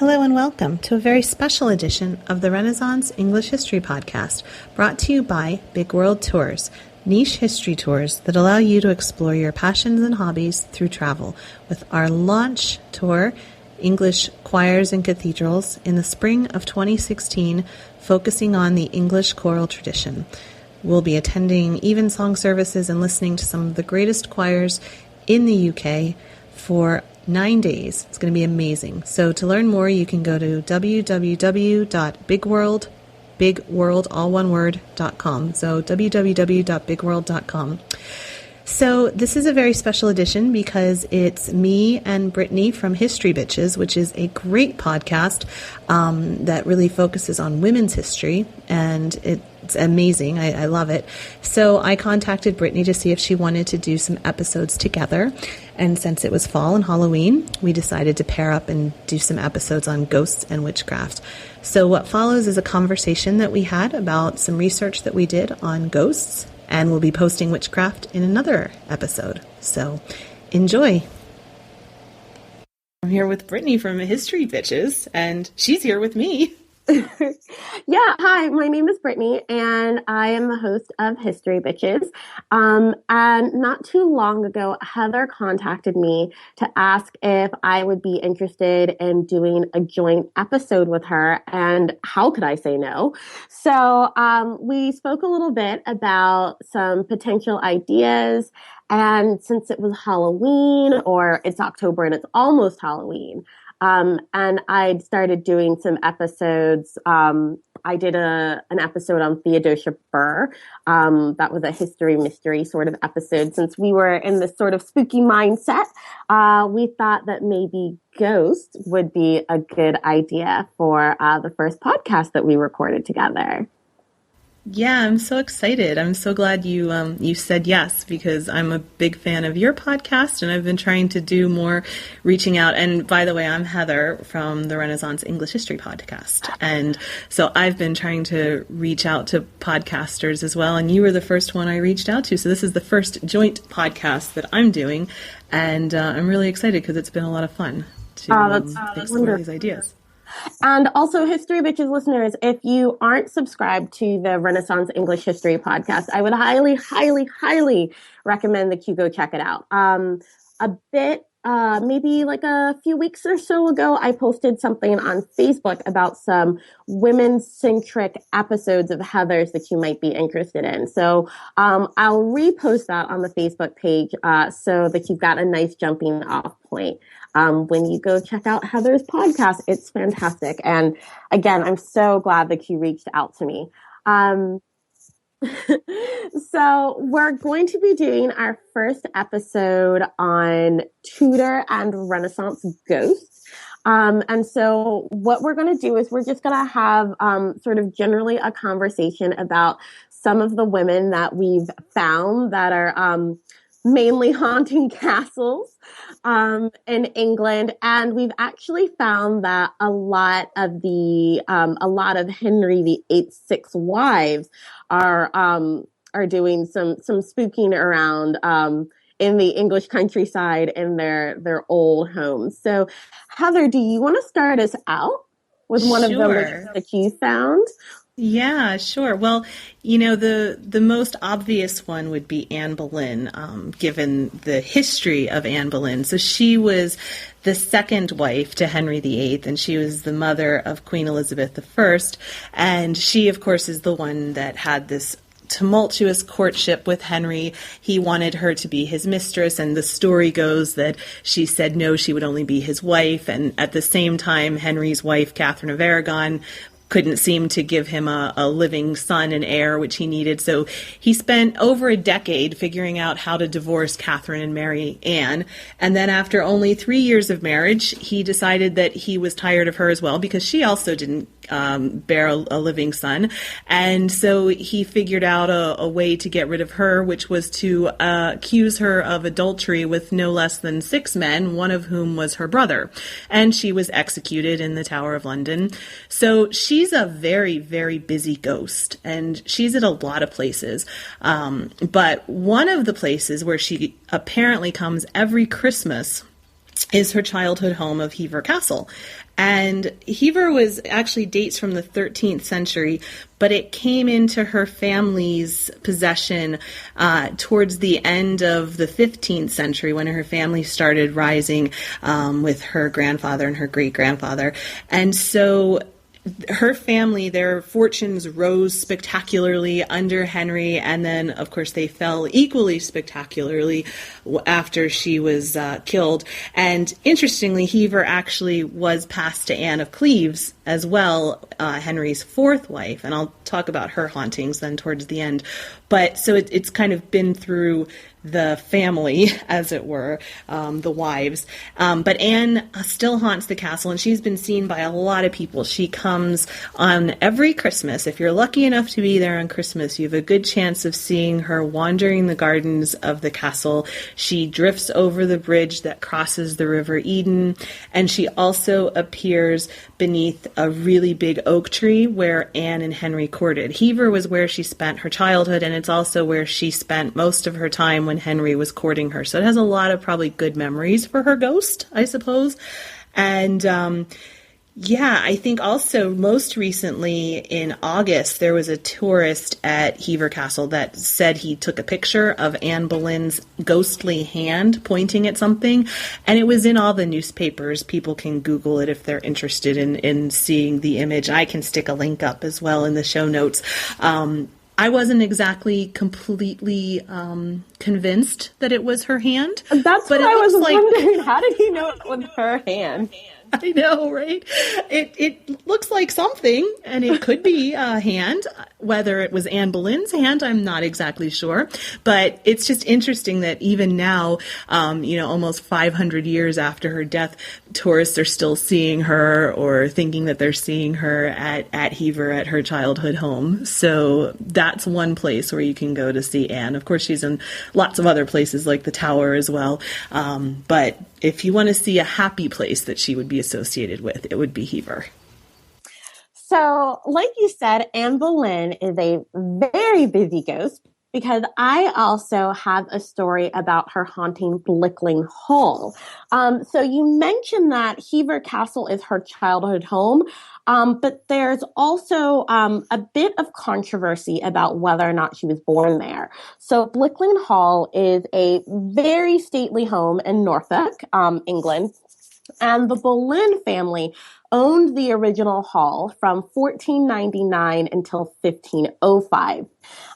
Hello and welcome to a very special edition of the Renaissance English History Podcast, brought to you by Big World Tours, niche history tours that allow you to explore your passions and hobbies through travel, with our launch tour, English Choirs and Cathedrals, in the spring of 2016, focusing on the English choral tradition. We'll be attending evensong services and listening to some of the greatest choirs in the UK for 9 days. It's going to be amazing. So to learn more, you can go to www.bigworld.com. So www.bigworld.com. So this is a very special edition because it's me and Brittany from History Bitches, which is a great podcast that really focuses on women's history, and it's amazing. I love it. So I contacted Brittany to see if she wanted to do some episodes together. And since it was fall and Halloween, we decided to pair up and do some episodes on ghosts and witchcraft. So what follows is a conversation that we had about some research that we did on ghosts, and we'll be posting witchcraft in another episode. So enjoy. I'm here with Brittany from History Bitches, and she's here with me. Yeah, hi, my name is Brittany, and I am the host of History Bitches. And not too long ago, Heather contacted me to ask if I would be interested in doing a joint episode with her, and how could I say no? So we spoke a little bit about some potential ideas, and since it was Halloween, or it's October and it's almost Halloween, and I'd started doing some episodes. I did an episode on Theodosia Burr. That was a history mystery sort of episode. Since we were in this sort of spooky mindset, we thought that maybe ghosts would be a good idea for the first podcast that we recorded together. Yeah, I'm so excited. I'm so glad you said yes, because I'm a big fan of your podcast, and I've been trying to do more reaching out. And by the way, I'm Heather from the Renaissance English History Podcast. And so I've been trying to reach out to podcasters as well. And you were the first one I reached out to. So this is the first joint podcast that I'm doing. And I'm really excited because it's been a lot of fun to explore these ideas. And also, History Bitches listeners, if you aren't subscribed to the Renaissance English History Podcast, I would highly, highly, highly recommend that you go check it out. Maybe like a few weeks or so ago, I posted something on Facebook about some women-centric episodes of Heather's that you might be interested in. So I'll repost that on the Facebook page so that you've got a nice jumping off point. When you go check out Heather's podcast, it's fantastic. And again, I'm so glad that you reached out to me. So we're going to be doing our first episode on Tudor and Renaissance ghosts. And so what we're going to do is we're just going to have sort of generally a conversation about some of the women that we've found that are mainly haunting castles in England, and we've actually found that a lot of Henry VIII's 6 wives are doing some spooking around in the English countryside in their old homes. So, Heather, do you want to start us out with one of the women that you found? Yeah, sure. Well, the most obvious one would be Anne Boleyn, given the history of Anne Boleyn. So she was the second wife to Henry VIII, and she was the mother of Queen Elizabeth I. And she, of course, is the one that had this tumultuous courtship with Henry. He wanted her to be his mistress, and the story goes that she said no, she would only be his wife. And at the same time, Henry's wife, Catherine of Aragon, couldn't seem to give him a living son and heir, which he needed. So he spent over a decade figuring out how to divorce Catherine and marry Anne. And then after only 3 years of marriage, he decided that he was tired of her as well, because she also didn't bear a living son. And so he figured out a way to get rid of her, which was to accuse her of adultery with no less than 6 men, one of whom was her brother. And she was executed in the Tower of London. So she's a very, very busy ghost, and she's at a lot of places. But one of the places where she apparently comes every Christmas is her childhood home of Hever Castle. And Hever was actually dates from the 13th century, but it came into her family's possession towards the end of the 15th century when her family started rising with her grandfather and her great-grandfather. And so her family, their fortunes rose spectacularly under Henry, and then, of course, they fell equally spectacularly after she was killed. And interestingly, Hever actually was passed to Anne of Cleves as well, Henry's fourth wife, and I'll talk about her hauntings then towards the end. But so it's kind of been through the family, as it were, the wives. But Anne still haunts the castle, and she's been seen by a lot of people. She comes on every Christmas. If you're lucky enough to be there on Christmas, you have a good chance of seeing her wandering the gardens of the castle. She drifts over the bridge that crosses the River Eden, and she also appears beneath a really big oak tree where Anne and Henry courted. Hever was where she spent her childhood, and it's also where she spent most of her time when Henry was courting her. So it has a lot of probably good memories for her ghost, I suppose. And I think also most recently in August, there was a tourist at Hever Castle that said he took a picture of Anne Boleyn's ghostly hand pointing at something, and it was in all the newspapers. People can Google it if they're interested in seeing the image. I can stick a link up as well in the show notes. I wasn't exactly completely convinced that it was her hand. That's what I was wondering. How did he know it was her hand? I know, right? It looks like something, and it could be a hand. Whether it was Anne Boleyn's hand, I'm not exactly sure. But it's just interesting that even now, almost 500 years after her death, tourists are still seeing her or thinking that they're seeing her at Hever at her childhood home. So that's one place where you can go to see Anne. Of course, she's in lots of other places like the Tower as well. But if you want to see a happy place that she would be associated with, it would be Hever. So, like you said, Anne Boleyn is a very busy ghost because I also have a story about her haunting Blickling Hall. So you mentioned that Hever Castle is her childhood home, but there's also a bit of controversy about whether or not she was born there. So Blickling Hall is a very stately home in Norfolk, England. And the Boleyn family owned the original hall from 1499 until 1505.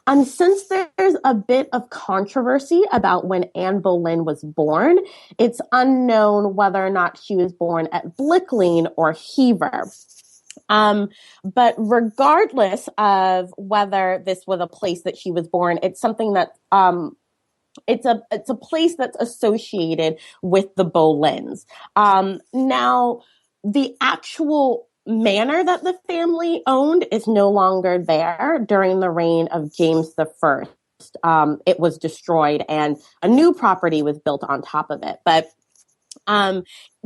And since there's a bit of controversy about when Anne Boleyn was born, it's unknown whether or not she was born at Blickling or Hever. But regardless of whether this was a place that she was born, it's something that it's a place that's associated with the Boleyns. Now, the actual manor that the family owned is no longer there during the reign of James the First. It was destroyed and a new property was built on top of it. But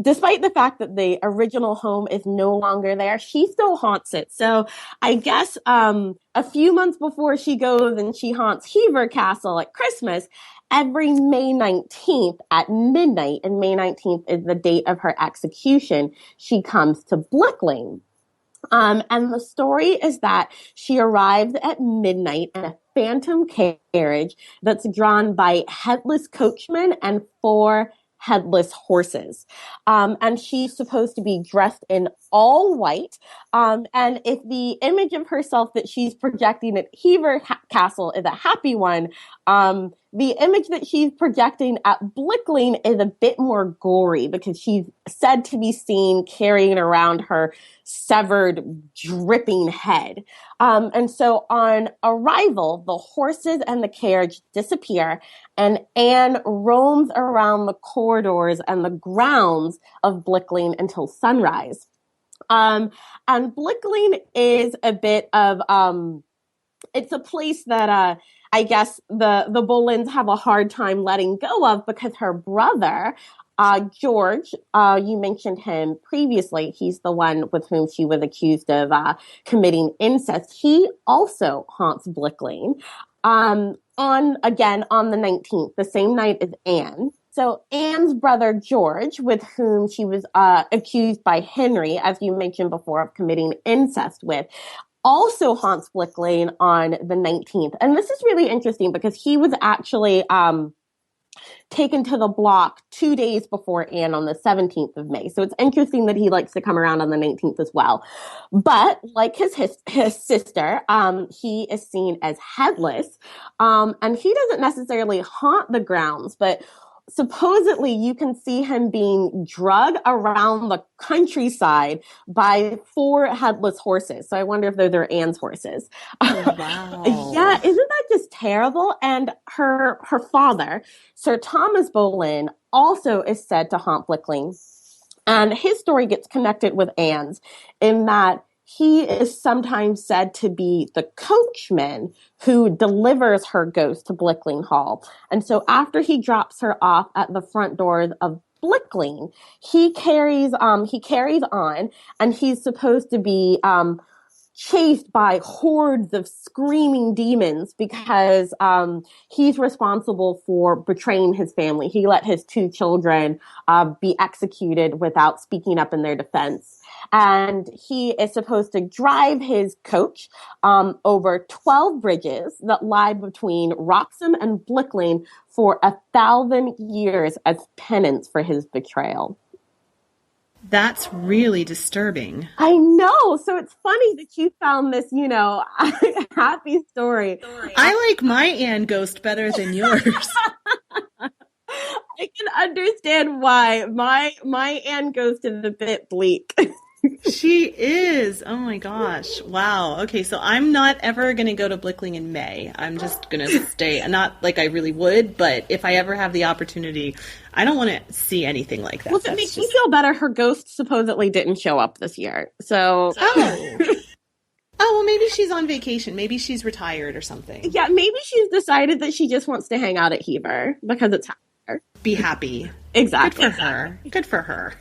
despite the fact that the original home is no longer there, she still haunts it. So I guess a few months before she goes and she haunts Hever Castle at Christmas, every May 19th at midnight, and May 19th is the date of her execution, she comes to Blickling. And the story is that she arrived at midnight in a phantom carriage that's drawn by headless coachmen and 4 headless horses. And she's supposed to be dressed in all white. And if the image of herself that she's projecting at Hever Castle is a happy one, the image that she's projecting at Blickling is a bit more gory because she's said to be seen carrying around her severed, dripping head. And so on arrival, the horses and the carriage disappear, and Anne roams around the corridors and the grounds of Blickling until sunrise. And Blickling is a bit of, it's a place that, I guess the Boleyns have a hard time letting go of because her brother, George, you mentioned him previously. He's the one with whom she was accused of committing incest. He also haunts Blickling on the 19th, the same night as Anne. So Anne's brother George, with whom she was accused by Henry, as you mentioned before, of committing incest with, also haunts Blick Lane on the 19th. And this is really interesting because he was actually taken to the block 2 days before Anne on the 17th of May. So it's interesting that he likes to come around on the 19th as well. But like his sister, he is seen as headless. And he doesn't necessarily haunt the grounds, but supposedly you can see him being dragged around the countryside by 4 headless horses. So I wonder if those are Anne's horses. Oh, wow. Yeah, isn't that just terrible? And her father, Sir Thomas Boleyn, also is said to haunt Blick Lane. And his story gets connected with Anne's in that he is sometimes said to be the coachman who delivers her ghost to Blick Lane Hall. And so after he drops her off at the front doors of Blick Lane, he carries on, and he's supposed to be chased by hordes of screaming demons because he's responsible for betraying his family. He let his 2 children be executed without speaking up in their defense. And he is supposed to drive his coach over 12 bridges that lie between Wroxham and Blick Lane for 1,000 years as penance for his betrayal. That's really disturbing. I know. So it's funny that you found this, happy story. I like my Anne ghost better than yours. I can understand why my Anne ghost is a bit bleak. She is. Oh my gosh. Wow. Okay, so I'm not ever going to go to Blick Lane in May. I'm just going to stay. Not like I really would, but if I ever have the opportunity, I don't want to see anything like that. Well, if it makes me feel better, her ghost supposedly didn't show up this year. So. Oh, well, maybe she's on vacation. Maybe she's retired or something. Yeah, maybe she's decided that she just wants to hang out at Hever because it's her. Be happy. Exactly. Good for her. Good for her.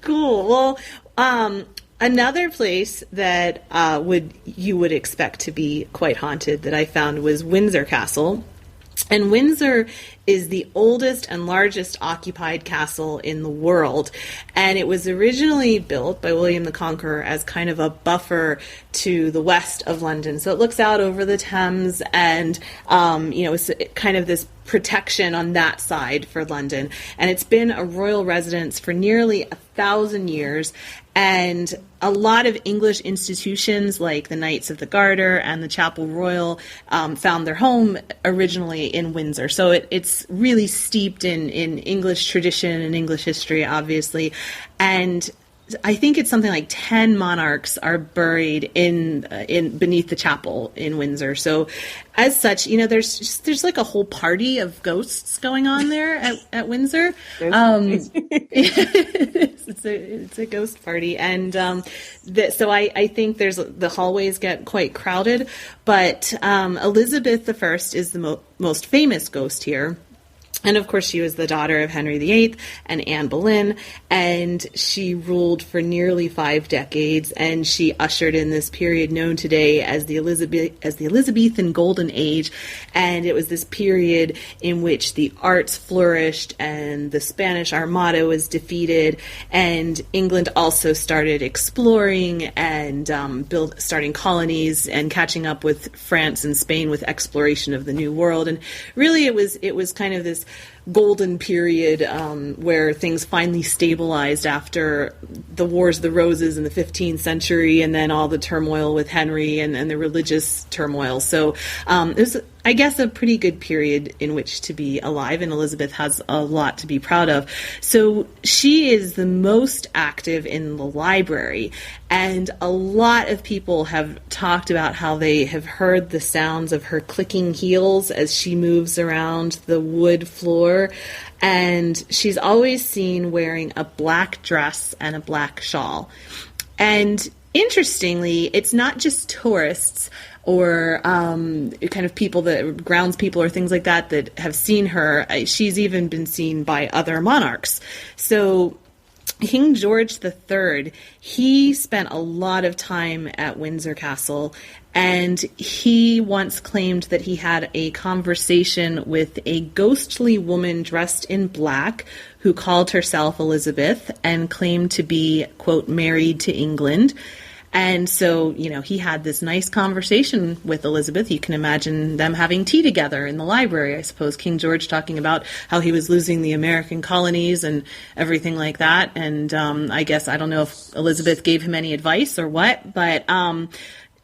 Cool. Well, another place that you would expect to be quite haunted that I found was Windsor Castle. And Windsor is the oldest and largest occupied castle in the world. And it was originally built by William the Conqueror as kind of a buffer to the west of London. So it looks out over the Thames and, it's kind of this protection on that side for London. And it's been a royal residence for nearly 1,000 years. And a lot of English institutions like the Knights of the Garter and the Chapel Royal found their home originally in Windsor. So it's really steeped in English tradition and English history, obviously. And I think it's something like 10 monarchs are buried in beneath the chapel in Windsor. So as such, there's like a whole party of ghosts going on there at Windsor. It's a ghost party. And so I think the hallways get quite crowded. But Elizabeth I is the most famous ghost here. And of course, she was the daughter of Henry VIII and Anne Boleyn, and she ruled for nearly 5 decades, and she ushered in this period known today as the Elizabethan Golden Age. And it was this period in which the arts flourished, and the Spanish Armada was defeated, and England also started exploring and starting colonies and catching up with France and Spain with exploration of the New World. And really, it was kind of this golden period where things finally stabilized after the Wars of the Roses in the 15th century and then all the turmoil with Henry and the religious turmoil. So it was, I guess, a pretty good period in which to be alive, and Elizabeth has a lot to be proud of. So she is the most active in the library, and a lot of people have talked about how they have heard the sounds of her clicking heels as she moves around the wood floor. And she's always seen wearing a black dress and a black shawl. And interestingly, it's not just tourists or kind of people that grounds people or things like that have seen her. She's even been seen by other monarchs. So King George III, he spent a lot of time at Windsor Castle, and he once claimed that he had a conversation with a ghostly woman dressed in black who called herself Elizabeth and claimed to be, quote, married to England. And so, he had this nice conversation with Elizabeth. You can imagine them having tea together in the library, I suppose. King George talking about how he was losing the American colonies and everything like that. And I guess, I don't know if Elizabeth gave him any advice or what, but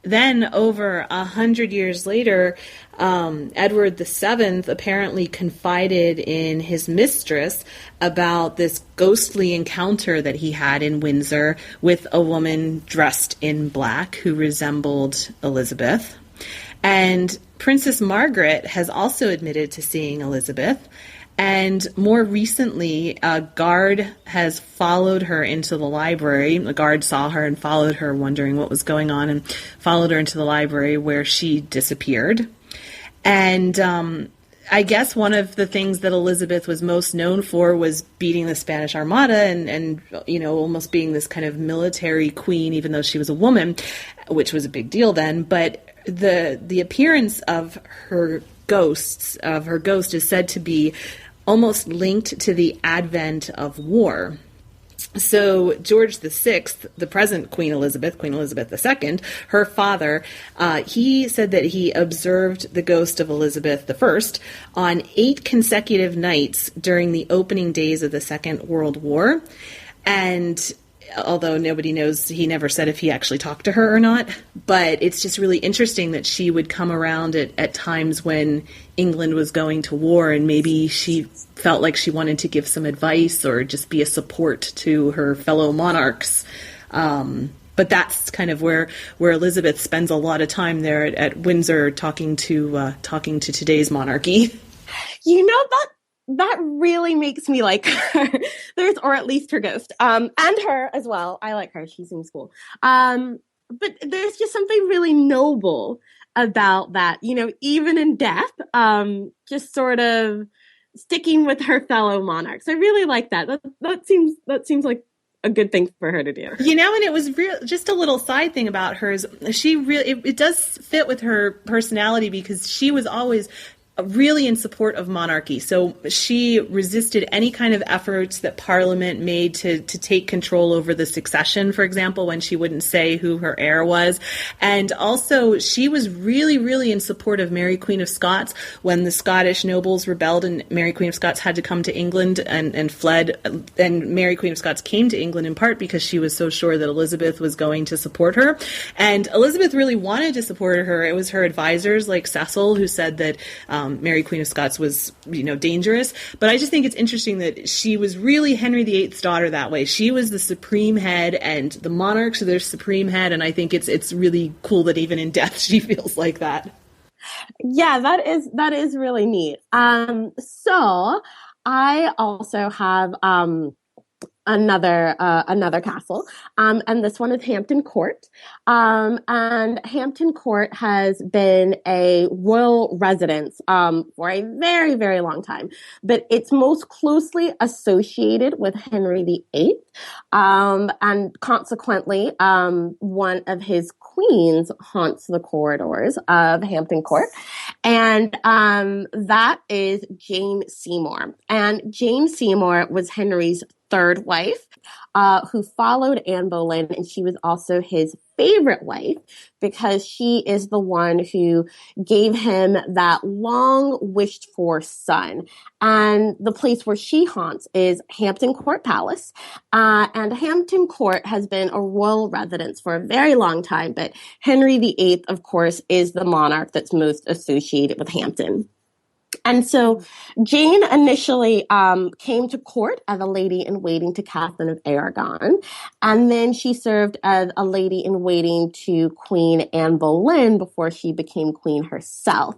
then over 100 years later, Edward VII apparently confided in his mistress about this ghostly encounter that he had in Windsor with a woman dressed in black who resembled Elizabeth. And Princess Margaret has also admitted to seeing Elizabeth. And more recently, a guard has followed her into the library. A guard saw her and followed her, wondering what was going on, and followed her into the library where she disappeared. And I guess one of the things that Elizabeth was most known for was beating the Spanish Armada and almost being this kind of military queen, even though she was a woman, which was a big deal then. But the appearance of her ghost is said to be almost linked to the advent of war. So George VI, the present Queen Elizabeth II, her father, he said that he observed the ghost of Elizabeth I on 8 consecutive nights during the opening days of the Second World War. And although nobody knows, he never said if he actually talked to her or not. But it's just really interesting that she would come around at times when England was going to war, and maybe she felt like she wanted to give some advice or just be a support to her fellow monarchs. But that's kind of where Elizabeth spends a lot of time there at Windsor talking to today's monarchy. That really makes me like her. Or at least her ghost. And her as well. I like her. She seems cool. But there's just something really noble about that, even in death, just sort of sticking with her fellow monarchs. I really like that. That seems like a good thing for her to do. And it was just a little side thing about hers. She really, it does fit with her personality because she was always really in support of monarchy. So she resisted any kind of efforts that Parliament made to take control over the succession, for example, when she wouldn't say who her heir was. And also she was really, really in support of Mary Queen of Scots when the Scottish nobles rebelled and Mary Queen of Scots had to come to England and fled. And Mary Queen of Scots came to England in part because she was so sure that Elizabeth was going to support her. And Elizabeth really wanted to support her. It was her advisors like Cecil who said that Mary Queen of Scots was, dangerous. But I just think it's interesting that she was really Henry VIII's daughter that way. She was the supreme head and the monarchs are their supreme head. And I think it's really cool that even in death she feels like that. Yeah, that is really neat. So I also have another castle. And this one is Hampton Court. And Hampton Court has been a royal residence, for a very, very long time, but it's most closely associated with Henry VIII. And consequently, one of his queens haunts the corridors of Hampton Court. And, that is Jane Seymour. And Jane Seymour was Henry's third wife, who followed Anne Boleyn, and she was also his favorite wife because she is the one who gave him that long wished for son. And the place where she haunts is Hampton Court Palace. And Hampton Court has been a royal residence for a very long time, but Henry VIII, of course, is the monarch that's most associated with Hampton. And so Jane initially came to court as a lady-in-waiting to Catherine of Aragon, and then she served as a lady-in-waiting to Queen Anne Boleyn before she became queen herself.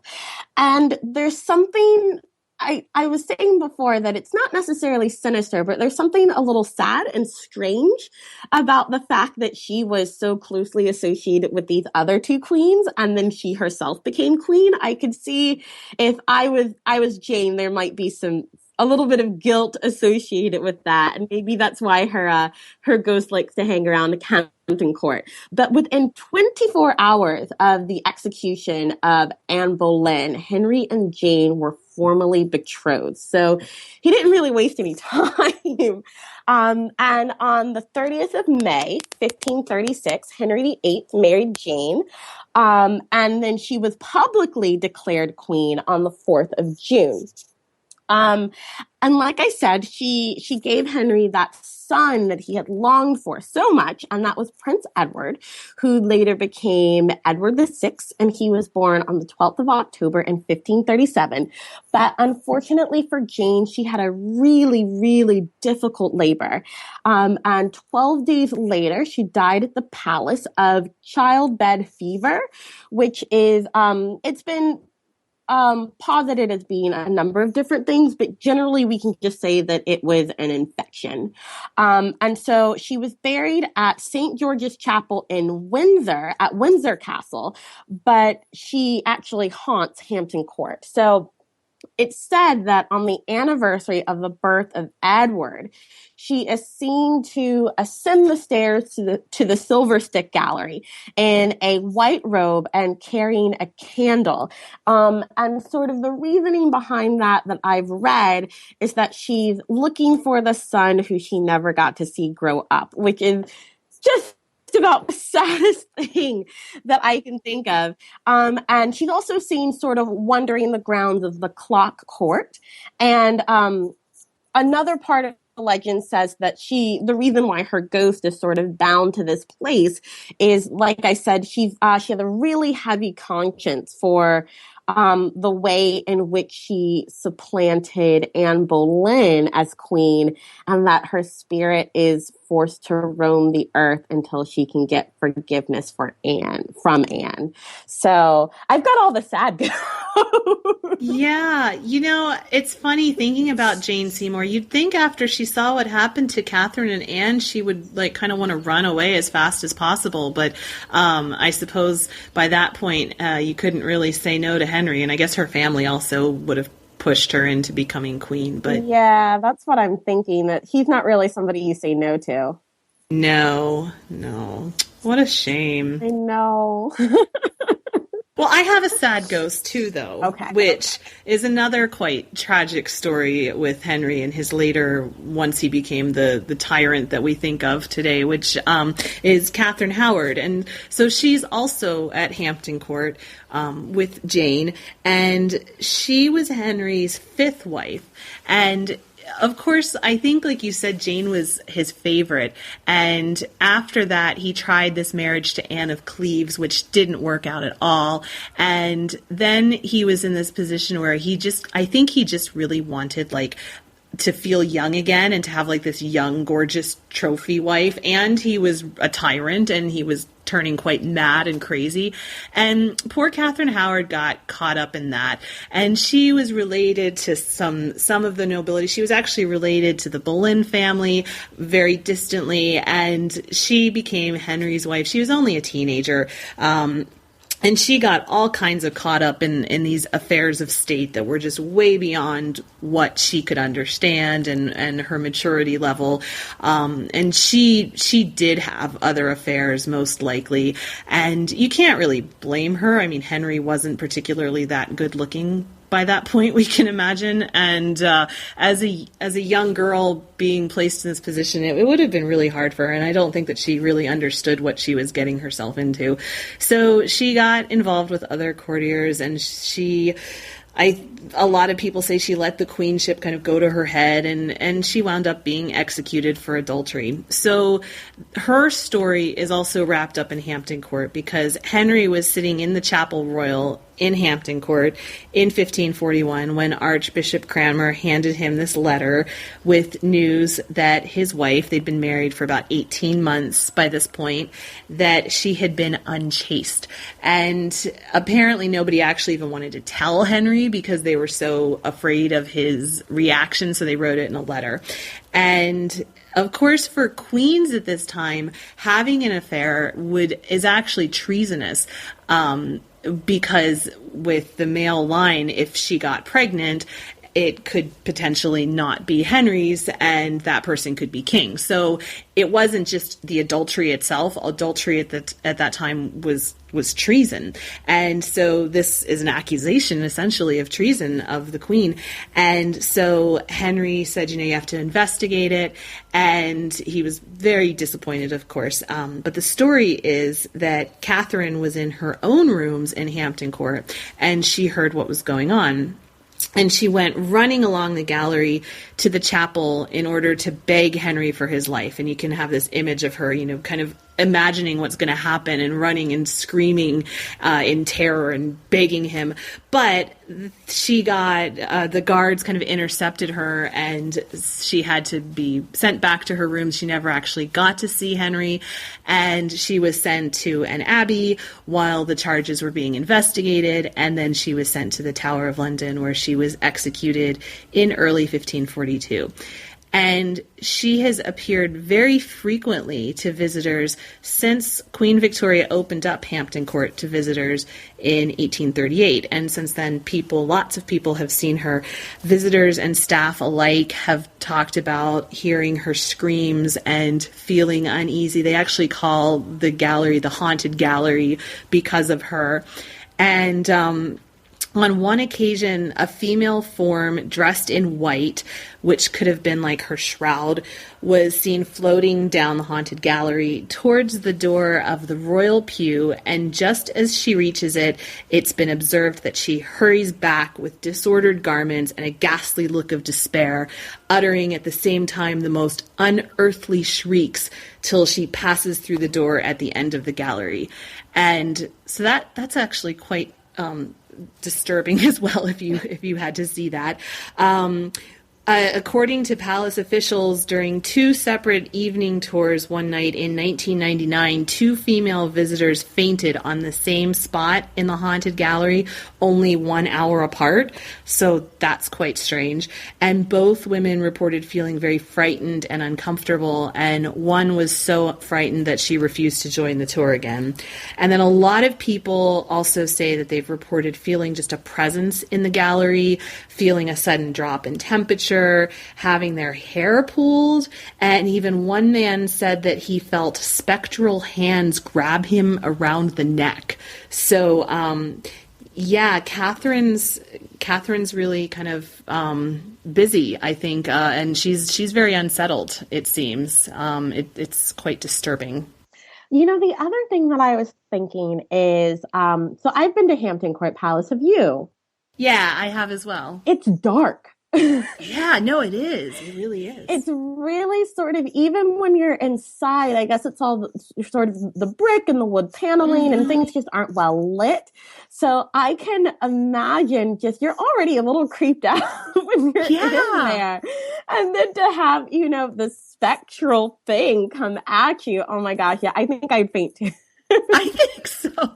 And there's something I was saying before that it's not necessarily sinister, but there's something a little sad and strange about the fact that she was so closely associated with these other two queens, and then she herself became queen. I could see if I was Jane, there might be some a little bit of guilt associated with that, and maybe that's why her ghost likes to hang around the Hampton Court. But within 24 hours of the execution of Anne Boleyn, Henry and Jane were formally betrothed. So he didn't really waste any time. And on the 30th of May, 1536, Henry VIII married Jane. And then she was publicly declared queen on the 4th of June. And like I said, she gave Henry that son that he had longed for so much, and that was Prince Edward, who later became Edward VI, and he was born on the 12th of October in 1537. But unfortunately for Jane, she had a really, really difficult labor. And 12 days later, she died at the palace of childbed fever, which is, it's been posited as being a number of different things, but generally we can just say that it was an infection. And so she was buried at St. George's Chapel in Windsor, at Windsor Castle, but she actually haunts Hampton Court. So it's said that on the anniversary of the birth of Edward, she is seen to ascend the stairs to the Silver Stick Gallery in a white robe and carrying a candle. And sort of the reasoning behind that I've read is that she's looking for the son who she never got to see grow up, which is just about the saddest thing that I can think of. And she's also seen sort of wandering the grounds of the Clock Court. And another part of the legend says that the reason why her ghost is sort of bound to this place is, like I said, she has a really heavy conscience for the way in which she supplanted Anne Boleyn as queen, and that her spirit is forced to roam the earth until she can get forgiveness from Anne. So I've got all the sad Yeah, it's funny thinking about Jane Seymour. You'd think after she saw what happened to Catherine and Anne, she would kind of want to run away as fast as possible. But I suppose by that point, you couldn't really say no to Henry. And I guess her family also would have pushed her into becoming queen. But yeah, that's what I'm thinking, that he's not really somebody you say no to. No. What a shame. I know. Well, I have a sad ghost too, though, which is another quite tragic story with Henry and his later, once he became the tyrant that we think of today, which is Catherine Howard. And so she's also at Hampton Court with Jane, and she was Henry's fifth wife. And of course, I think, like you said, Jane was his favorite. And after that, he tried this marriage to Anne of Cleves, which didn't work out at all. And then he was in this position where I think he just really wanted, to feel young again and to have this young, gorgeous trophy wife. And he was a tyrant, and he was turning quite mad and crazy. And poor Catherine Howard got caught up in that. And she was related to some of the nobility. She was actually related to the Boleyn family very distantly, and she became Henry's wife. She was only a teenager. And she got all kinds of caught up in these affairs of state that were just way beyond what she could understand and her maturity level. And she did have other affairs, most likely. And you can't really blame her. I mean, Henry wasn't particularly that good looking by that point, we can imagine. And as a young girl being placed in this position, it would have been really hard for her. And I don't think that she really understood what she was getting herself into. So she got involved with other courtiers, and a lot of people say she let the queenship kind of go to her head, and she wound up being executed for adultery. So her story is also wrapped up in Hampton Court, because Henry was sitting in the Chapel Royal in Hampton Court in 1541 when Archbishop Cranmer handed him this letter with news that his wife, they'd been married for about 18 months by this point, that she had been unchaste. And apparently nobody actually even wanted to tell Henry because they were so afraid of his reaction, so they wrote it in a letter. And of course, for queens at this time, having an affair is actually treasonous. Because with the male line, if she got pregnant, it could potentially not be Henry's, and that person could be king. So it wasn't just the adultery itself. Adultery at that time was treason. And so this is an accusation, essentially, of treason of the queen. And so Henry said, you have to investigate it. And he was very disappointed, of course. But the story is that Catherine was in her own rooms in Hampton Court, and she heard what was going on. And she went running along the gallery to the chapel in order to beg Henry for his life. And you can have this image of her, kind of imagining what's going to happen and running and screaming in terror and begging him. But she got, the guards kind of intercepted her, and she had to be sent back to her room. She never actually got to see Henry, and she was sent to an abbey while the charges were being investigated, and then she was sent to the Tower of London, where she was executed in early 1542. And she has appeared very frequently to visitors since Queen Victoria opened up Hampton Court to visitors in 1838. And since then, lots of people have seen her. Visitors and staff alike have talked about hearing her screams and feeling uneasy. They actually call the gallery the haunted gallery because of her. And on one occasion, a female form dressed in white, which could have been like her shroud, was seen floating down the haunted gallery towards the door of the royal pew, and just as she reaches it, it's been observed that she hurries back with disordered garments and a ghastly look of despair, uttering at the same time the most unearthly shrieks till she passes through the door at the end of the gallery. And so that's actually quite disturbing as well, if you had to see that. According to palace officials, during two separate evening tours one night in 1999, two female visitors fainted on the same spot in the haunted gallery, only 1 hour apart. So that's quite strange. And both women reported feeling very frightened and uncomfortable, and one was so frightened that she refused to join the tour again. And then a lot of people also say that they've reported feeling just a presence in the gallery, feeling a sudden drop in temperature, having their hair pulled, and even one man said that he felt spectral hands grab him around the neck. So, Catherine's really kind of busy, I think, and she's very unsettled, it seems. It's quite disturbing. The other thing that I was thinking is, so I've been to Hampton Court Palace. Have you? Yeah, I have as well. It's dark. Yeah, no, it is. It really is. It's really sort of, even when you're inside, I guess it's all sort of the brick and the wood paneling, and things just aren't well lit. So I can imagine you're already a little creeped out when you're in there. And then to have, the spectral thing come at you. Oh my gosh. Yeah, I think I'd faint too. I think so.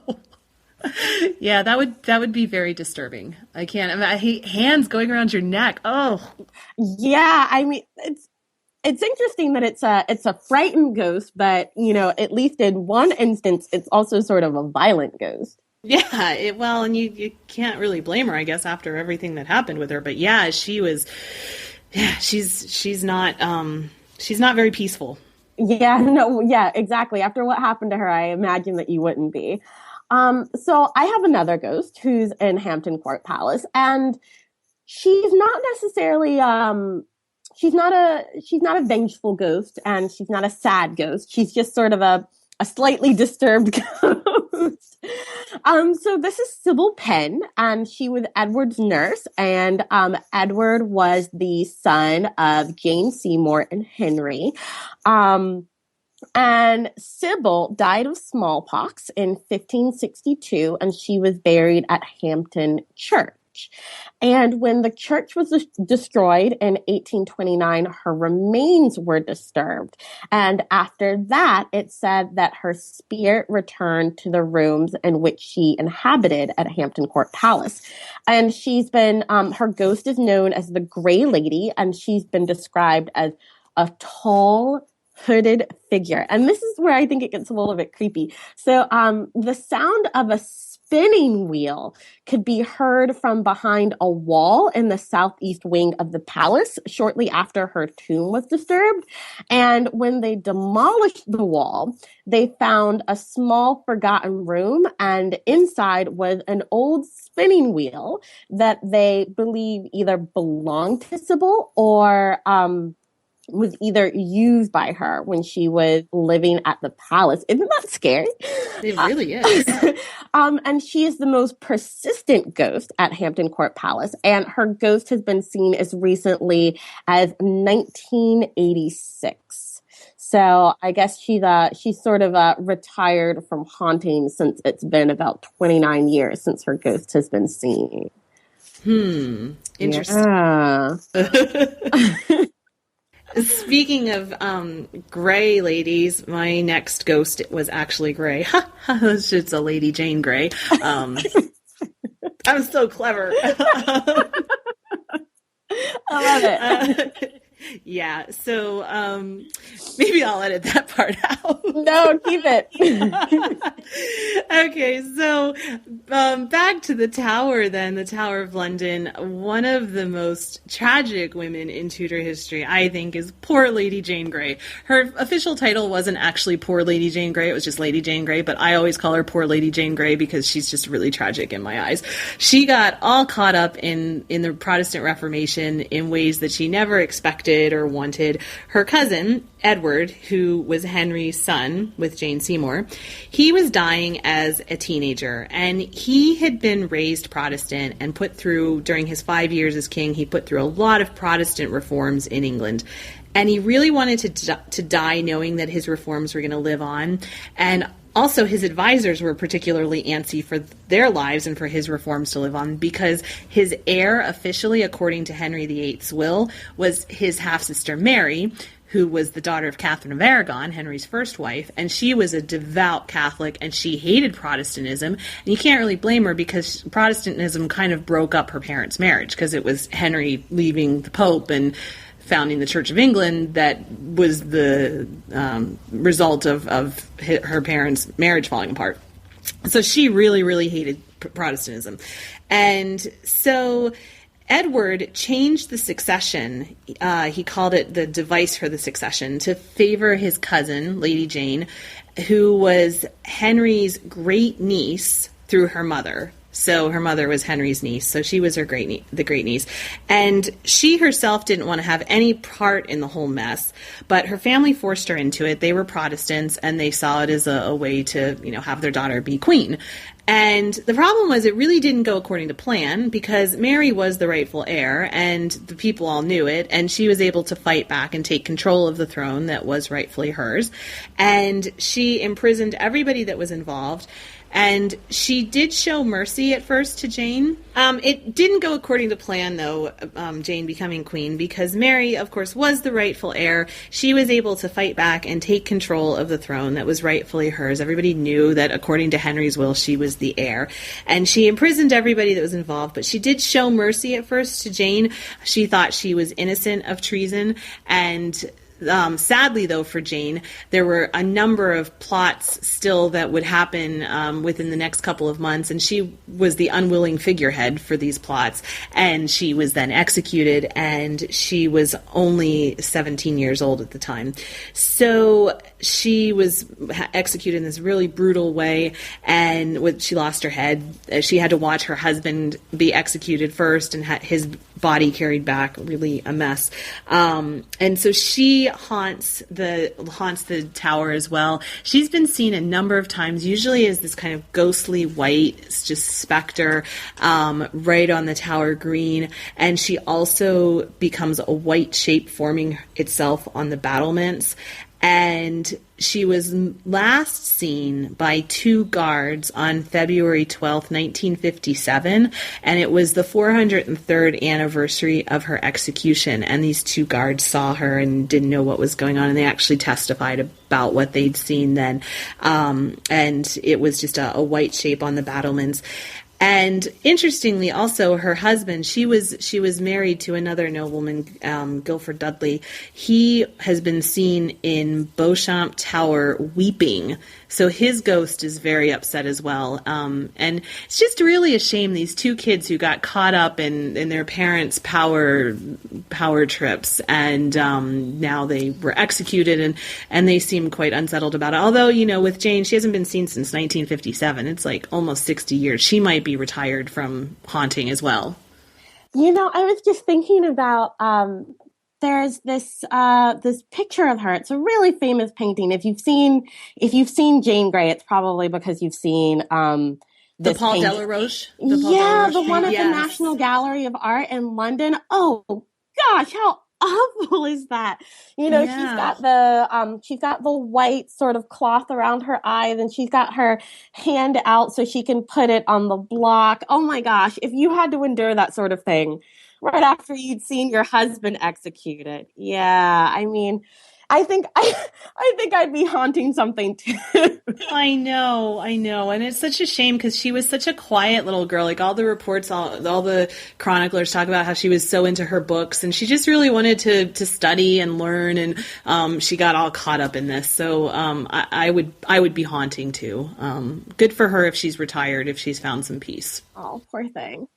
Yeah, that would be very disturbing. I hate hands going around your neck. Oh, yeah. I mean, it's interesting that it's a frightened ghost, but at least in one instance, it's also sort of a violent ghost. Yeah. And you can't really blame her, I guess, after everything that happened with her. But yeah, she's not very peaceful. Yeah. No. Yeah. Exactly. After what happened to her, I imagine that you wouldn't be. So I have another ghost who's in Hampton Court Palace, and she's not necessarily, she's not a vengeful ghost, and she's not a sad ghost. She's just sort of a slightly disturbed ghost. So this is Sybil Penn, and she was Edward's nurse, and, Edward was the son of Jane Seymour and Henry. And Sybil died of smallpox in 1562, and she was buried at Hampton Church. And when the church was destroyed in 1829, her remains were disturbed. And after that, it said that her spirit returned to the rooms in which she inhabited at Hampton Court Palace. And she's been, her ghost is known as the Gray Lady, and she's been described as a tall, hooded figure. And this is where I think it gets a little bit creepy. So the sound of a spinning wheel could be heard from behind a wall in the southeast wing of the palace shortly after her tomb was disturbed. And when they demolished the wall, they found a small forgotten room, and inside was an old spinning wheel that they believe either belonged to Sybil or was either used by her when she was living at the palace. Isn't that scary? It really is. And she is the most persistent ghost at Hampton Court Palace, and her ghost has been seen as recently as 1986. So I guess she's sort of retired from haunting since it's been about 29 years since her ghost has been seen. Interesting. Yeah. Speaking of gray ladies, my next ghost was actually gray. It's a Lady Jane Grey. I'm so clever. I love it. Yeah, so maybe I'll edit that part out. No, keep it. Okay, so back to the Tower then, the Tower of London. One of the most tragic women in Tudor history, I think, is poor Lady Jane Grey. Her official title wasn't actually Poor Lady Jane Grey, it was just Lady Jane Grey, but I always call her Poor Lady Jane Grey because she's just really tragic in my eyes. She got all caught up in the Protestant Reformation in ways that she never expected or wanted. Her cousin, Edward, who was Henry's son with Jane Seymour, he was dying as a teenager, and he had been raised Protestant and put through, during his 5 years as king, he put through a lot of Protestant reforms in England. And he really wanted to die knowing that his reforms were going to live on. And also, his advisors were particularly antsy for their lives and for his reforms to live on because his heir, officially, according to Henry VIII's will, was his half-sister Mary, who was the daughter of Catherine of Aragon, Henry's first wife, and she was a devout Catholic, and she hated Protestantism. And you can't really blame her because Protestantism kind of broke up her parents' marriage because it was Henry leaving the Pope and founding the Church of England that was the result of her parents' marriage falling apart. So she really, really hated Protestantism. And so Edward changed the succession, he called it the device for the succession, to favor his cousin, Lady Jane, who was Henry's great niece through her mother. So her mother was Henry's niece, so she was her the great niece. And she herself didn't want to have any part in the whole mess, but her family forced her into it. They were Protestants, and they saw it as a way to, have their daughter be queen. And the problem was it really didn't go according to plan because Mary was the rightful heir, and the people all knew it, and she was able to fight back and take control of the throne that was rightfully hers. And she imprisoned everybody that was involved. And she did show mercy at first to Jane. It didn't go according to plan, though, Jane becoming queen, because Mary, of course, was the rightful heir. She was able to fight back and take control of the throne that was rightfully hers. Everybody knew that, according to Henry's will, she was the heir. And she imprisoned everybody that was involved, but she did show mercy at first to Jane. She thought she was innocent of treason, and sadly, though, for Jane, there were a number of plots still that would happen within the next couple of months, and she was the unwilling figurehead for these plots, and she was then executed, and she was only 17 years old at the time. So she was executed in this really brutal way, and she lost her head. She had to watch her husband be executed first and his body carried back, really a mess. And so she haunts the tower as well. She's been seen a number of times, usually as this kind of ghostly white, it's just specter, right on the tower green. And she also becomes a white shape forming itself on the battlements. And she was last seen by 2 guards on February 12th, 1957, and it was the 403rd anniversary of her execution, and these 2 guards saw her and didn't know what was going on, and they actually testified about what they'd seen then, and it was just a white shape on the battlements. And interestingly, also, her husband, she was married to another nobleman, Guilford Dudley. He has been seen in Beauchamp Tower weeping So his ghost is very upset as well. And it's just really a shame, these two kids who got caught up in their parents' power trips, and now they were executed, and they seem quite unsettled about it. Although, with Jane, she hasn't been seen since 1957. It's like almost 60 years. She might be retired from haunting as well. I was just thinking about there's this picture of her. It's a really famous painting. If you've seen Jane Grey, it's probably because you've seen the Paul Delaroche. The one at the National Gallery of Art in London. Oh gosh, how awful is that? She's got the white sort of cloth around her eyes, and she's got her hand out so she can put it on the block. Oh my gosh, if you had to endure that sort of thing right after you'd seen your husband executed. Yeah, I mean, I think I'd be haunting something too. I know. And it's such a shame because she was such a quiet little girl. Like all the reports, all the chroniclers talk about how she was so into her books and she just really wanted to study and learn. And she got all caught up in this. So I would be haunting too. Good for her if she's retired, if she's found some peace. Oh, poor thing.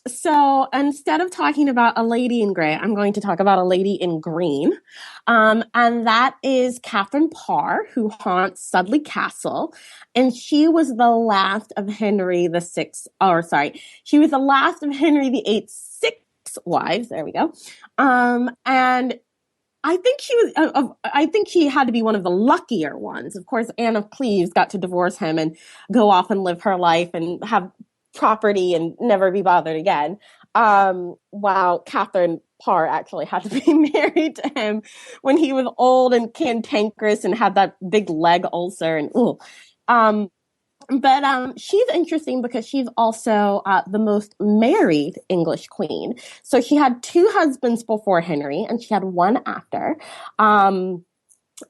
So instead of talking about a lady in gray, I'm going to talk about a lady in green. And that is Catherine Parr, who haunts Sudley Castle. And she was the last of Henry she was the last of Henry VIII's 6 wives. There we go. And I think she had to be one of the luckier ones. Of course, Anne of Cleves got to divorce him and go off and live her life and have property and never be bothered again. While Catherine Parr actually had to be married to him when he was old and cantankerous and had that big leg ulcer. And But she's interesting because she's also the most married English queen. So she had 2 husbands before Henry, and she had 1 after.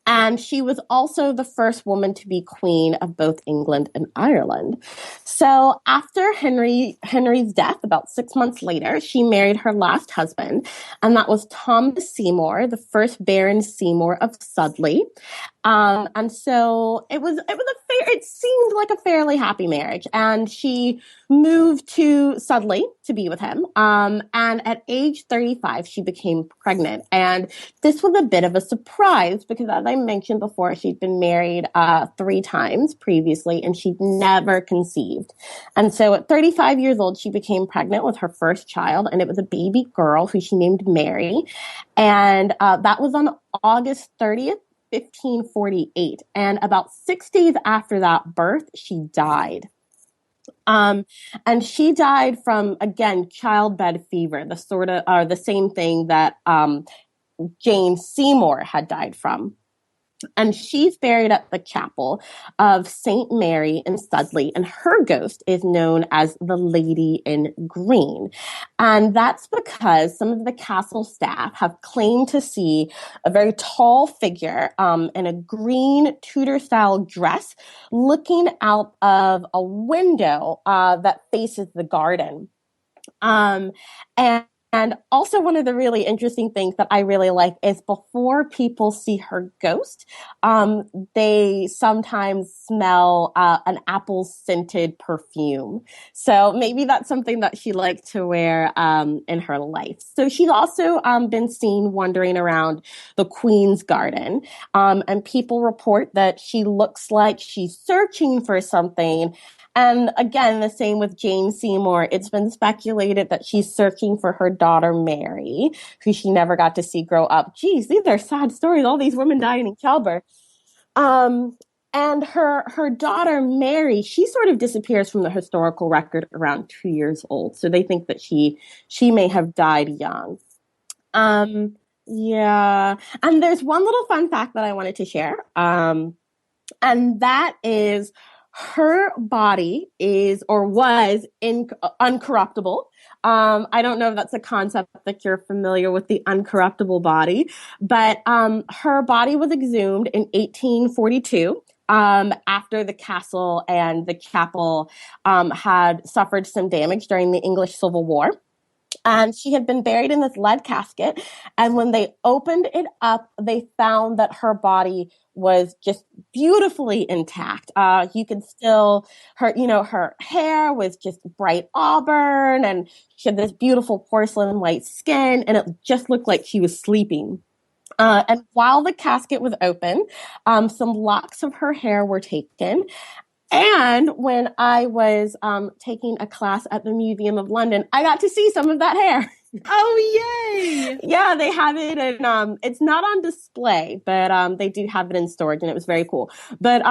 And she was also the first woman to be queen of both England and Ireland. So after Henry's death, about 6 months later, she married her last husband, and that was Thomas Seymour, the first Baron Seymour of Sudley. And so it seemed like a fairly happy marriage. And she moved to Sudley to be with him. And at age 35, she became pregnant. And this was a bit of a surprise because, as I mentioned before, she'd been married 3 times previously, and she'd never conceived. And so at 35 years old, she became pregnant with her first child, and it was a baby girl who she named Mary. And that was on August 30th. 1548, and about 6 days after that birth, she died. And she died from, again, childbed fever, the same thing that Jane Seymour had died from. And she's buried at the chapel of St. Mary in Sudley, and her ghost is known as the Lady in Green. And that's because some of the castle staff have claimed to see a very tall figure in a green Tudor-style dress looking out of a window that faces the garden. And also one of the really interesting things that I really like is before people see her ghost, they sometimes smell an apple-scented perfume. So maybe that's something that she liked to wear in her life. So she's also been seen wandering around the Queen's Garden. And people report that she looks like she's searching for something. And again, the same with Jane Seymour. It's been speculated that she's searching for her daughter, Mary, who she never got to see grow up. Geez, these are sad stories. All these women dying in childbirth. And her daughter, Mary, she sort of disappears from the historical record around 2 years old. So they think that she may have died young. Yeah. And there's one little fun fact that I wanted to share. And that is, her body is or was uncorruptible. I don't know if that's a concept that you're familiar with, the uncorruptible body, but her body was exhumed in 1842 after the castle and the chapel had suffered some damage during the English Civil War. And she had been buried in this lead casket. And when they opened it up, they found that her body was just beautifully intact. You could still, her hair was just bright auburn, and she had this beautiful porcelain white skin, and it just looked like she was sleeping. And while the casket was open, some locks of her hair were taken. And when I was taking a class at the Museum of London, I got to see some of that hair. Oh, yay! Yeah, they have it, and it's not on display, but they do have it in storage, and it was very cool. But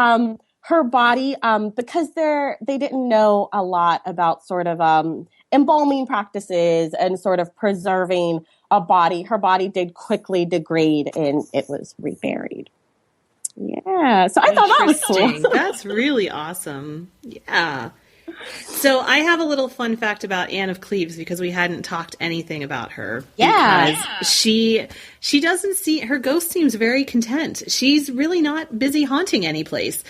her body, because they didn't know a lot about sort of embalming practices and sort of preserving a body, her body did quickly degrade, and it was reburied. Yeah, so I thought that was cool. That's really awesome. Yeah. So I have a little fun fact about Anne of Cleves because we hadn't talked anything about her. Yeah. Because she doesn't her ghost seems very content. She's really not busy haunting any place.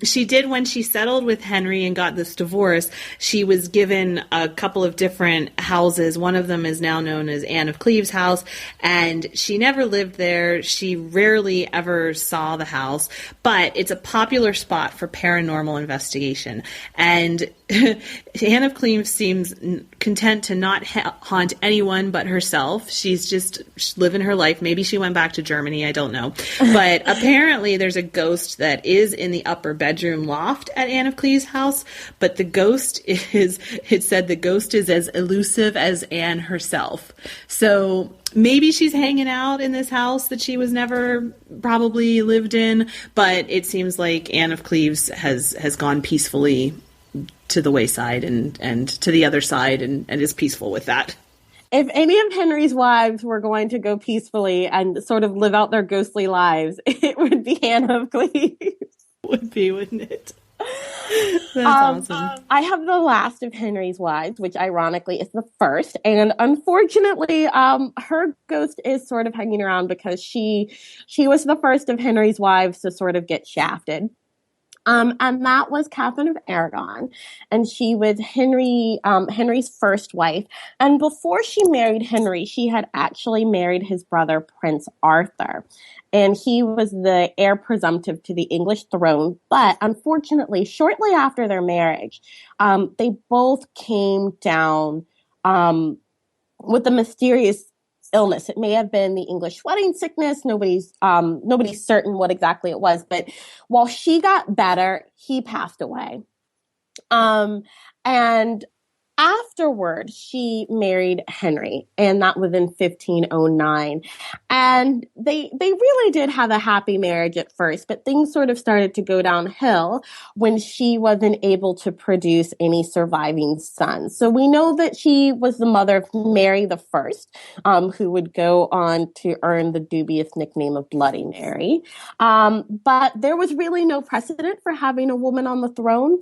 She did when she settled with Henry and got this divorce. She was given a couple of different houses. One of them is now known as Anne of Cleves' house, and she never lived there. She rarely ever saw the house, but it's a popular spot for paranormal investigation. And Anne of Cleves seems content to not haunt anyone but herself. She's just living her life. Maybe she went back to Germany. I don't know. But apparently there's a ghost that is in the upper bedroom loft at Anne of Cleves' house. But the ghost it said the ghost is as elusive as Anne herself. So maybe she's hanging out in this house that she was never probably lived in. But it seems like Anne of Cleves has gone peacefully to the wayside and to the other side and is peaceful with that. If any of Henry's wives were going to go peacefully and sort of live out their ghostly lives, it would be Anne of Cleves. Would be, wouldn't it? That's awesome. I have the last of Henry's wives, which ironically is the first. And unfortunately, her ghost is sort of hanging around because she was the first of Henry's wives to sort of get shafted. And that was Catherine of Aragon, and she was Henry's first wife. And before she married Henry, she had actually married his brother, Prince Arthur, and he was the heir presumptive to the English throne. But unfortunately, shortly after their marriage, they both came down with a mysterious illness. It may have been the English wedding sickness. Nobody's certain what exactly it was, but while she got better, he passed away. And afterward, she married Henry, and that was in 1509. And they really did have a happy marriage at first, but things sort of started to go downhill when she wasn't able to produce any surviving sons. So we know that she was the mother of Mary the First, who would go on to earn the dubious nickname of Bloody Mary. But there was really no precedent for having a woman on the throne.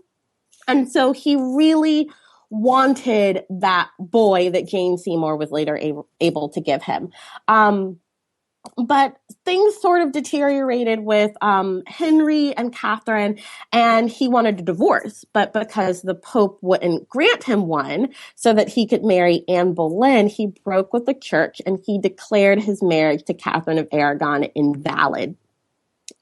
And so he really wanted that boy that Jane Seymour was later able to give him. But things sort of deteriorated with Henry and Catherine, and he wanted a divorce. But because the Pope wouldn't grant him one so that he could marry Anne Boleyn, he broke with the church and he declared his marriage to Catherine of Aragon invalid.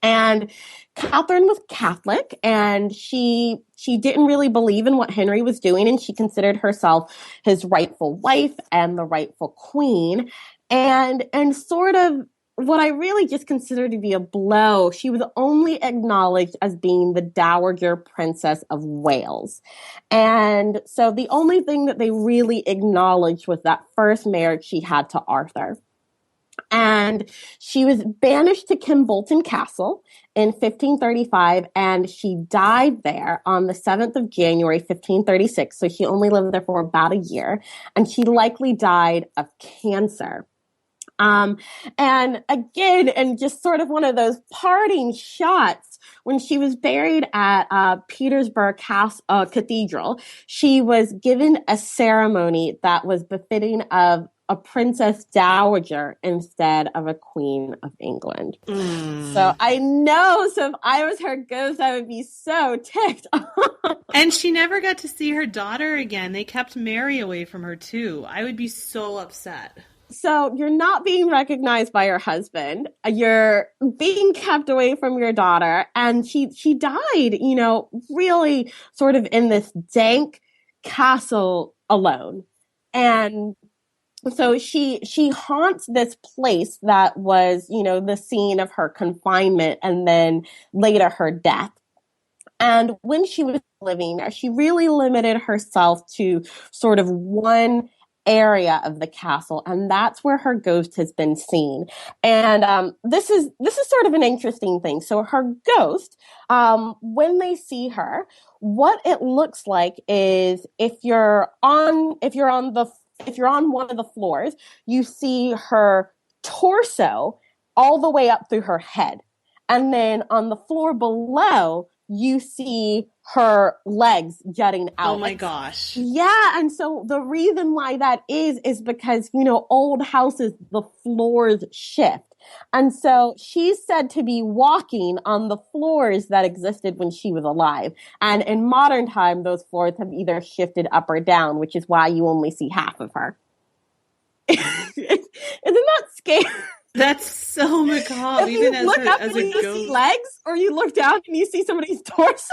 And Catherine was Catholic, and she didn't really believe in what Henry was doing, and she considered herself his rightful wife and the rightful queen. And sort of what I really just consider to be a blow, she was only acknowledged as being the Dowager Princess of Wales. And so the only thing that they really acknowledged was that first marriage she had to Arthur. And she was banished to Kimbolton Castle in 1535, and she died there on the 7th of January, 1536. So she only lived there for about a year, and she likely died of cancer. And again, and just sort of one of those parting shots, when she was buried at Petersburg Cathedral, she was given a ceremony that was befitting of a princess dowager instead of a queen of England. So I know, so if I was her ghost, I would be so ticked. And she never got to see her daughter again. They kept Mary away from her too. I would be so upset. So you're not being recognized by your husband. You're being kept away from your daughter. And she died, you know, really sort of in this dank castle alone. And so she haunts this place that was, you know, the scene of her confinement and then later her death. And when she was living there, she really limited herself to sort of one area of the castle, and that's where her ghost has been seen. And this is sort of an interesting thing. So her ghost, when they see her, what it looks like is if you're on one of the floors, you see her torso all the way up through her head, and then on the floor below, you see her legs jutting out. Oh my gosh. Yeah. And so the reason why that is because, you know, old houses, the floors shift. And so she's said to be walking on the floors that existed when she was alive. And in modern time, those floors have either shifted up or down, which is why you only see half of her. Isn't that scary? That's so macabre. Even as a you ghost. See legs, or you look down and you see somebody's torso.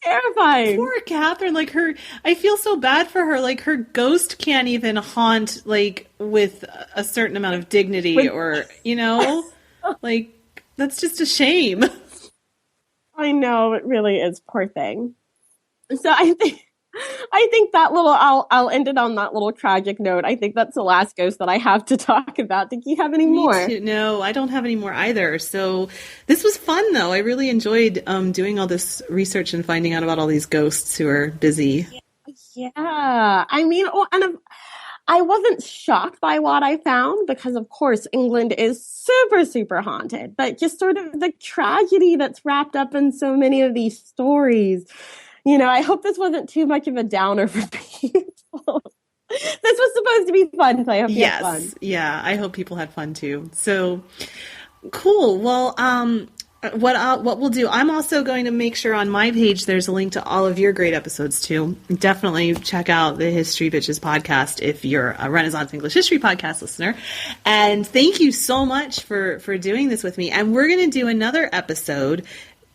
Terrifying. Poor Catherine. Like I feel so bad for her. Like her ghost can't even haunt like with a certain amount of dignity, or you know, like that's just a shame. I know, it really is. Poor thing. So I think that little, I'll end it on that little tragic note. I think that's the last ghost that I have to talk about. Do you have any more? No, I don't have any more either. So this was fun, though. I really enjoyed doing all this research and finding out about all these ghosts who are busy. Yeah. I mean, and I wasn't shocked by what I found because, of course, England is super, super haunted. But just sort of the tragedy that's wrapped up in so many of these stories. You know, I hope this wasn't too much of a downer for people. This was supposed to be fun, so I hope you had fun. Yeah, I hope people had fun too. So, cool. Well, what we'll do, I'm also going to make sure on my page there's a link to all of your great episodes too. Definitely check out the History Bitches podcast if you're a Renaissance English History podcast listener. And thank you so much for doing this with me. And we're going to do another episode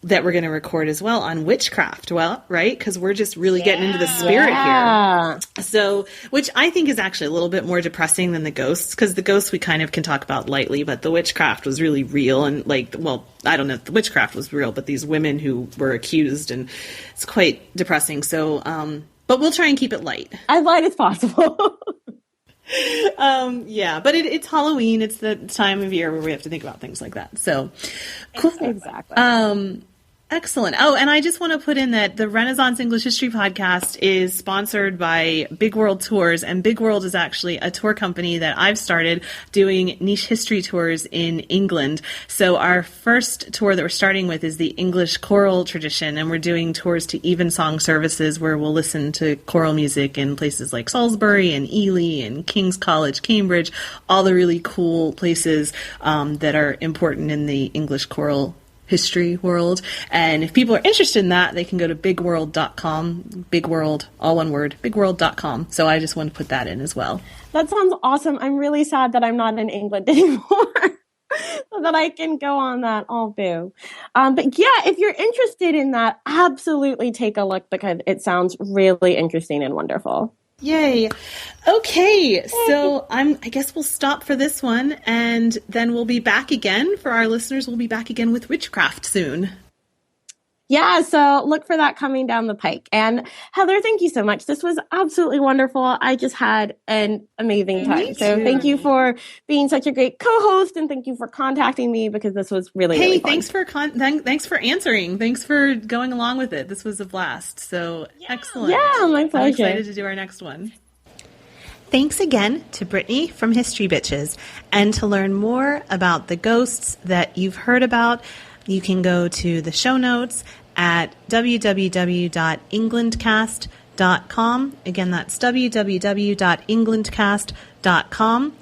that we're going to record as well on witchcraft. Well, right? Because we're just really getting into the spirit here. So, which I think is actually a little bit more depressing than the ghosts, because the ghosts we kind of can talk about lightly, but the witchcraft was really real. And like, well, I don't know if the witchcraft was real, but these women who were accused, and it's quite depressing. So, but we'll try and keep it light. As light as possible. Yeah, but it's Halloween. It's the time of year where we have to think about things like that. So, cool. Exactly. Excellent. Oh, and I just want to put in that the Renaissance English History podcast is sponsored by Big World Tours, and Big World is actually a tour company that I've started doing niche history tours in England. So our first tour that we're starting with is the English choral tradition, and we're doing tours to evensong services where we'll listen to choral music in places like Salisbury and Ely and King's College, Cambridge, all the really cool places that are important in the English choral history world. And if people are interested in that, they can go to bigworld.com. Big World, all one word, bigworld.com. So I just want to put that in as well. That sounds awesome. I'm really sad that I'm not in England anymore. So that I can go on that, I'll do. But yeah, if you're interested in that, absolutely take a look, because it sounds really interesting and wonderful. Yay. Okay, so I guess we'll stop for this one, and then we'll be back again. For our listeners, we'll be back again with witchcraft soon. Yeah, so look for that coming down the pike. And Heather, thank you so much. This was absolutely wonderful. I just had an amazing time. So thank you for being such a great co-host, and thank you for contacting me, because this was really, really fun. Thanks for answering. Thanks for going along with it. This was a blast. So excellent. Yeah, my pleasure. I'm excited to do our next one. Thanks again to Brittany from History Bitches. And to learn more about the ghosts that you've heard about, you can go to the show notes at www.englandcast.com. www.englandcast.com. Again, that's www.englandcast.com.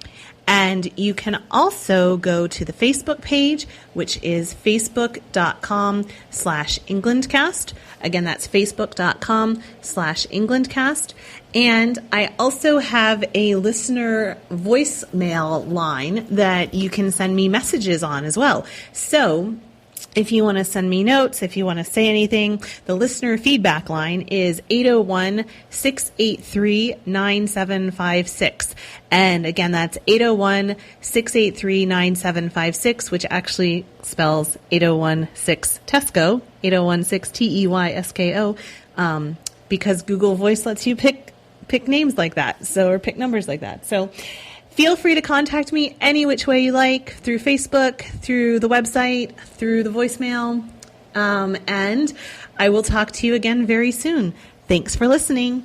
And you can also go to the Facebook page, which is facebook.com/EnglandCast. Again, that's facebook.com/EnglandCast. And I also have a listener voicemail line that you can send me messages on as well. So if you want to send me notes, if you want to say anything, the listener feedback line is 801-683-9756. And again, that's 801-683-9756, which actually spells 8016 Tesco, 8016 TEYSKO, because Google Voice lets you pick names like that, or pick numbers like that. So feel free to contact me any which way you like, through Facebook, through the website, through the voicemail, and I will talk to you again very soon. Thanks for listening.